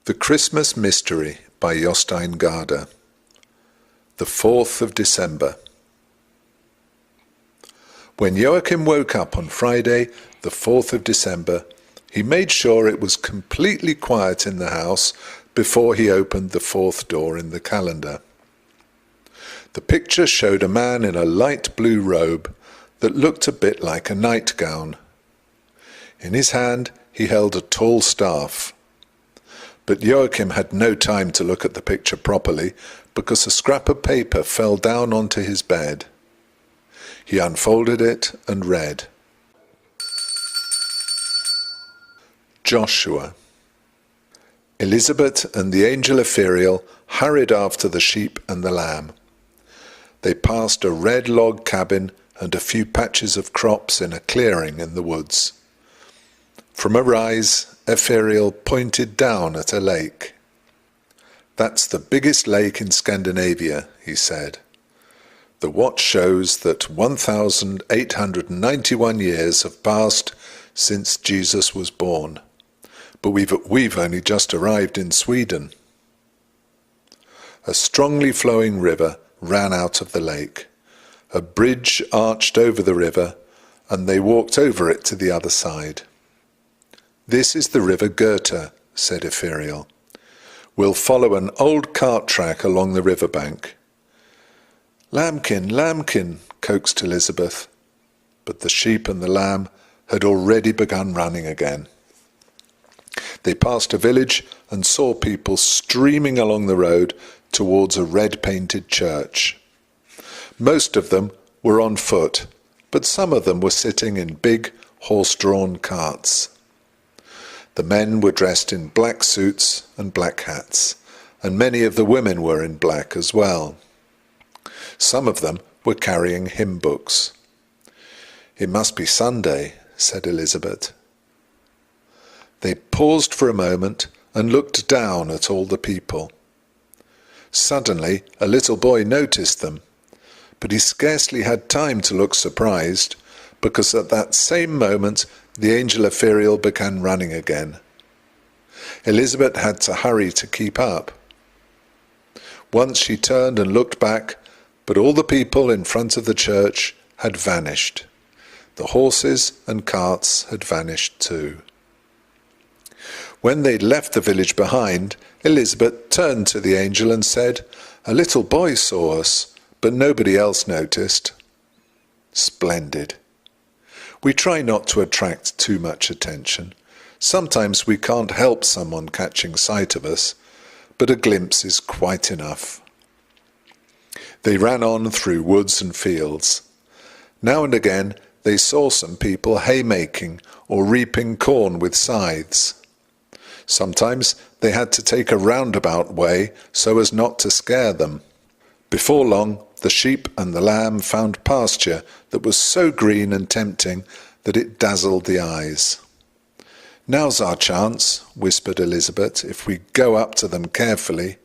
The Christmas Mystery by Jostein Gaarder. The 4th of December. When Joachim woke up on Friday, the 4th of December, he made sure it was completely quiet in the house before he opened the 4th door in the calendar. The picture showed a man in a light blue robe that looked a bit like a nightgown. In his hand he held a tall staff. But Joachim had no time to look at the picture properly because a scrap of paper fell down onto his bed. He unfolded it and read. Joshua. Elizabeth and the angel Epheriel hurried after the sheep and the lamb. They passed a red log cabin and a few patches of crops in a clearing in the woods. From a rise, Epheriel pointed down at a lake. "That's the biggest lake in Scandinavia," he said. "The watch shows that 1,891 years have passed since Jesus was born, but we've only just arrived in Sweden." A strongly flowing river ran out of the lake. A bridge arched over the river, and they walked over it to the other side. "This is the river Gothenburg," said Epheriel. "We'll follow an old cart track along the riverbank." "Lambkin, lambkin," coaxed Elizabeth, but the sheep and the lamb had already begun running again. They passed a village and saw people streaming along the road towards a red-painted church. Most of them were on foot, but some of them were sitting in big horse-drawn carts. The men were dressed in black suits and black hats, and many of the women were in black as well. Some of them were carrying hymn books. "It must be Sunday," said Elizabeth. They paused for a moment and looked down at all the people. Suddenly, a little boy noticed them, but he scarcely had time to look surprised, because at that same moment the angel Epheriel began running again. Elizabeth had to hurry to keep up. Once she turned and looked back, but all the people in front of the church had vanished. The horses and carts had vanished too. When they'd left the village behind, Elizabeth turned to the angel and said, "A little boy saw us, but nobody else noticed." "Splendid. We try not to attract too much attention. Sometimes we can't help someone catching sight of us, but a glimpse is quite enough." They ran on through woods and fields. Now and again they saw some people haymaking or reaping corn with scythes. Sometimes they had to take a roundabout way so as not to scare them. Before long, the sheep and the lamb found pasture that was so green and tempting that it dazzled the eyes. "Now's our chance," whispered Elizabeth, "if we go up to them carefully."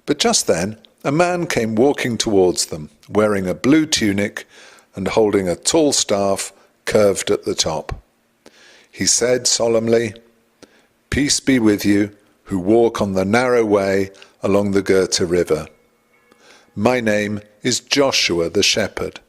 But just then a man came walking towards them, wearing a blue tunic and holding a tall staff curved at the top. He said solemnly, "Peace be with you who walk on the narrow way along the Gothenburg River. My name is Joshua the shepherd."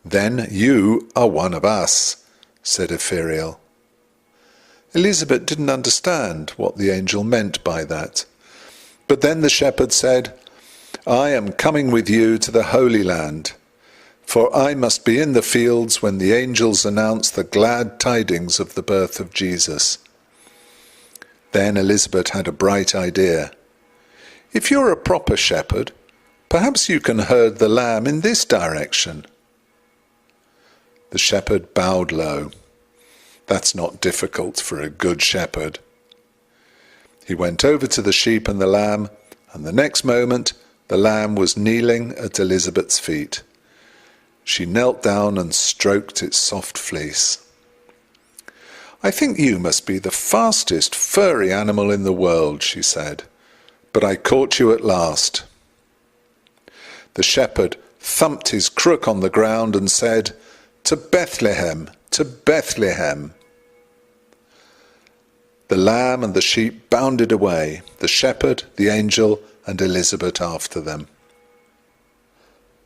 "Then you are one of us," said Epheriel. Elizabeth didn't understand what the angel meant by that. But then the shepherd said, "I am coming with you to the Holy Land, for I must be in the fields when the angels announce the glad tidings of the birth of Jesus." Then Elizabeth had a bright idea. "If you're a proper shepherd, perhaps you can herd the lamb in this direction." The shepherd bowed low. That's not difficult for a good shepherd. He went over to the sheep and the lamb, and the next moment the lamb was kneeling at Elizabeth's feet. She knelt down and stroked its soft fleece. "I think you must be the fastest furry animal in the world," she said, "but I caught you at last." The shepherd thumped his crook on the ground and said, "To Bethlehem, to Bethlehem." The lamb and the sheep bounded away, the shepherd, the angel, and Elizabeth after them.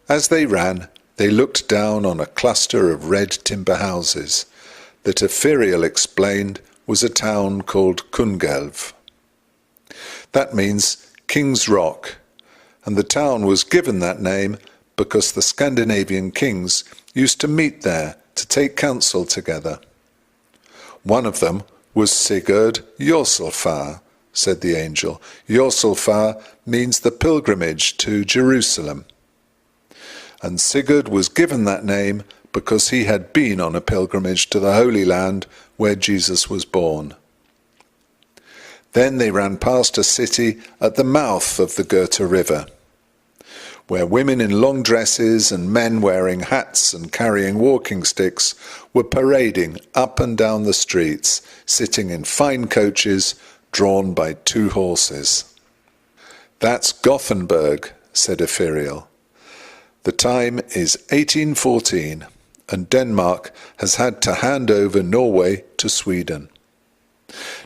As they ran, they looked down on a cluster of red timber houses that Ephriel explained was a town called Kungälv. That means King's Rock, and the town was given that name because the Scandinavian kings used to meet there to take counsel together. One of them was Sigurd Jorsalfar, said the angel. Jorsalfar means the pilgrimage to Jerusalem. And Sigurd was given that name because he had been on a pilgrimage to the Holy Land where Jesus was born. Then they ran past a city at the mouth of the Gotha River, where women in long dresses and men wearing hats and carrying walking sticks were parading up and down the streets, sitting in fine coaches drawn by 2 horses. That's Gothenburg, said Ephriel. The time is 1814, and Denmark has had to hand over Norway to Sweden.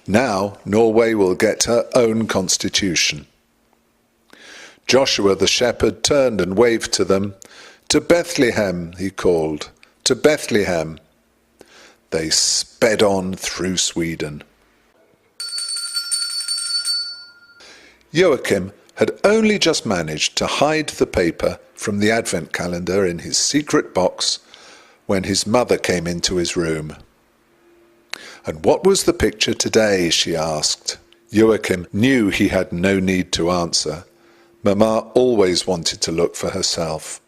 Now Norway will get her own constitution. Joshua the shepherd turned and waved to them. "To Bethlehem," he called, "to Bethlehem." They sped on through Sweden. Joachim had only just managed to hide the paper from the advent calendar in his secret box when his mother came into his room. "And what was the picture today?" she asked. Joachim knew he had no need to answer. Mama always wanted to look for herself.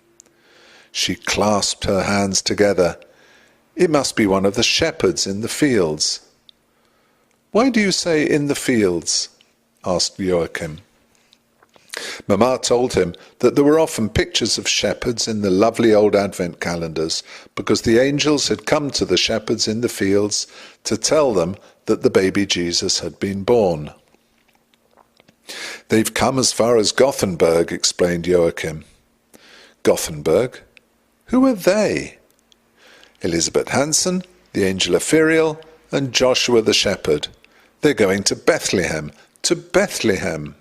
She clasped her hands together. "It must be one of the shepherds in the fields." "Why do you say in the fields?" asked Joachim. Mama told him that there were often pictures of shepherds in the lovely old advent calendars because the angels had come to the shepherds in the fields to tell them that the baby Jesus had been born. "They've come as far as Gothenburg," explained Joachim. "Gothenburg? Who are they?" "Elizabeth Hansen, the angel Ephriel, and Joshua the shepherd. They're going to Bethlehem, to Bethlehem."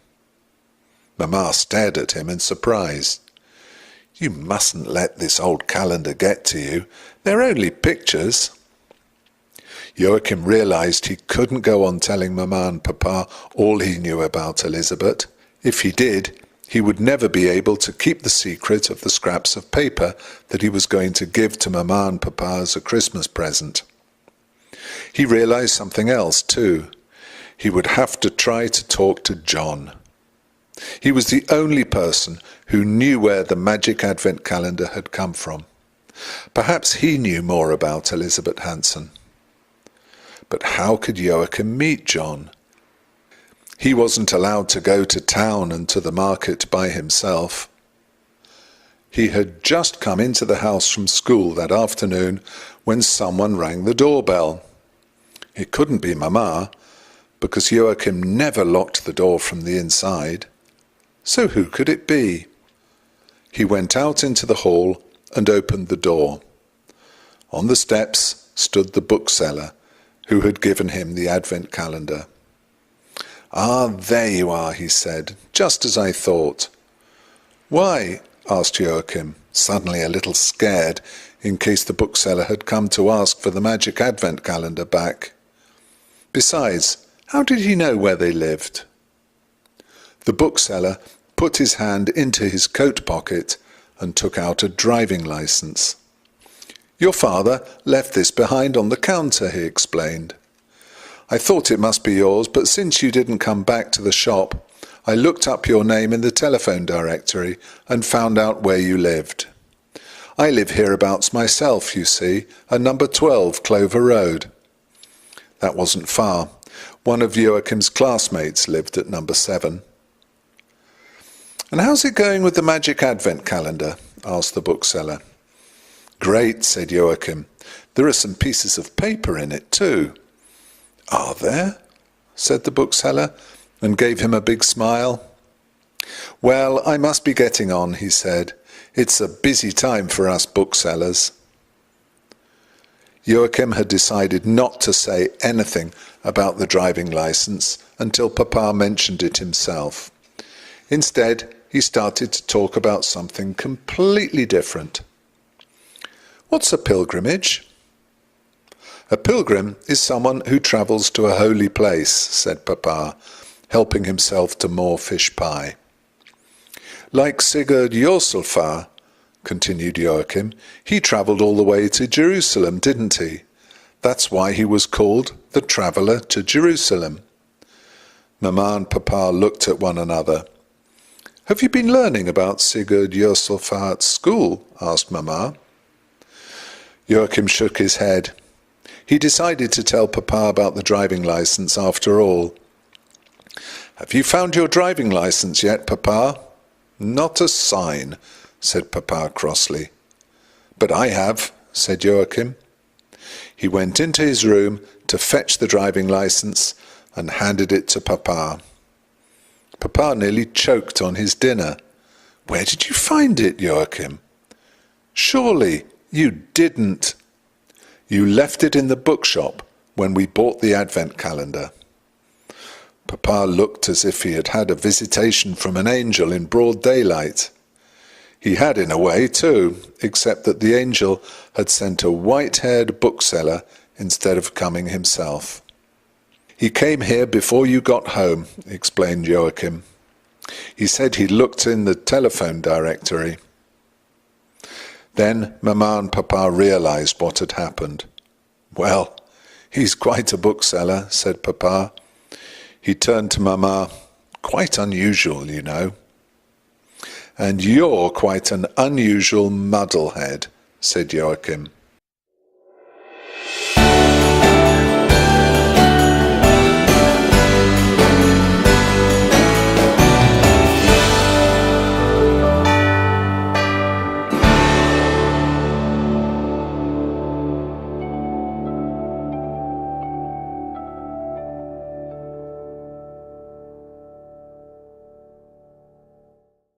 Mama stared at him in surprise. "You mustn't let this old calendar get to you. They're only pictures." Joachim realized he couldn't go on telling Mama and Papa all he knew about Elizabeth. If he did, he would never be able to keep the secret of the scraps of paper that he was going to give to Mama and Papa as a Christmas present. He realized something else too. He would have to try to talk to John. He was the only person who knew where the magic advent calendar had come from. Perhaps he knew more about Elizabeth Hansen. But how could Joachim meet John? He wasn't allowed to go to town and to the market by himself. He had just come into the house from school that afternoon when someone rang the doorbell. It couldn't be Mama, because Joachim never locked the door from the inside. So who could it be? He went out into the hall and opened the door. On the steps stood the bookseller, who had given him the advent calendar. "Ah, there you are," he said, "just as I thought." "Why?" asked Joachim, suddenly a little scared, in case the bookseller had come to ask for the magic advent calendar back. Besides, how did he know where they lived? The bookseller put his hand into his coat pocket and took out a driving license. "Your father left this behind on the counter," he explained. "I thought it must be yours, but since you didn't come back to the shop, I looked up your name in the telephone directory and found out where you lived. I live hereabouts myself, you see, at number 12 Clover Road." That wasn't far. One of Joachim's classmates lived at number 7. "And how's it going with the magic advent calendar?" asked the bookseller. "Great," said Joachim. "There are some pieces of paper in it too." "Are there?" said the bookseller, and gave him a big smile. "Well, I must be getting on," he said. "It's a busy time for us booksellers." Joachim had decided not to say anything about the driving license until Papa mentioned it himself. Instead, he started to talk about something completely different. What's a pilgrimage? A pilgrim is someone who travels to a holy place, said Papa, helping himself to more fish pie. Like Sigurd Jorsalfar, continued Joachim, he travelled all the way to Jerusalem, didn't he? That's why he was called the Traveller to Jerusalem. Mama and Papa looked at one another. Have you been learning about Sigurd Jorsalfar at school? Asked Mama. Joachim shook his head. He decided to tell Papa about the driving license after all. Have you found your driving license yet, Papa? Not a sign, said Papa crossly. But I have, said Joachim. He went into his room to fetch the driving license and handed it to Papa. Papa nearly choked on his dinner. Where did you find it, Joachim? Surely you didn't. You left it in the bookshop when we bought the Advent calendar. Papa looked as if he had had a visitation from an angel in broad daylight. He had in a way too, except that the angel had sent a white-haired bookseller instead of coming himself. He came here before you got home, explained Joachim. He said he looked in the telephone directory. Then Mama and Papa realized what had happened. Well, he's quite a bookseller, said Papa. He turned to Mama. Quite unusual, you know. And you're quite an unusual muddlehead, said Joachim.